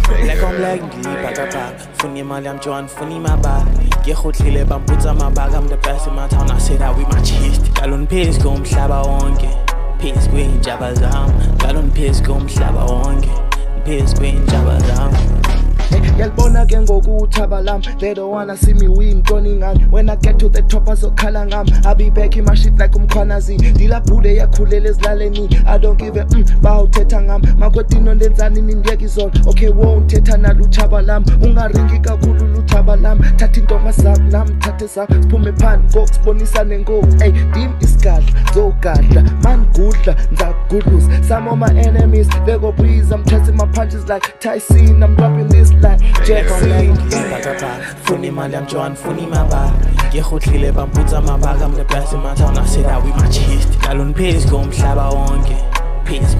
Black on black, ngiyibhakabhaka. Funa imali yami Joan, funa imabaka. Ngiyekhohlile bamputsa amabaka. I'm the best in my town, I said that with my chest. Galon pays kumhlaba wonke. Pays kwinjaba zami. Galon pays kumhlaba wonke. Pays kwinjaba zami. Yalbona ke ngokuthaba lam. They don't wanna see me win ngani. When I get to the top azokhala ngami. I'll be back in my shit like umkhwanazi. Dila bude yakhulela ezilaleni. I don't give a bawuthetha ngami. Makwetino ndenzani nindiyeka izolo. Okay won't thetha naluthaba lam. Ungaringi kakhulu luthaba lam. Thatha intonga zami nami thathe zakho. Siphume phansi ngokusibonisane ngoku. Hey dim isikadla zogadla. Man gudla nzakugudluza. Some of my enemies they go breeze. I'm chasing my punches like Tyson. I'm dropping this like Jackson. Funa imali yami Joan, funa imabaka. Ngiyekhohlile bamputsa amabaka. I'm the best in my town, I said that with my chest. Galon pays kumhlaba wonke. Pays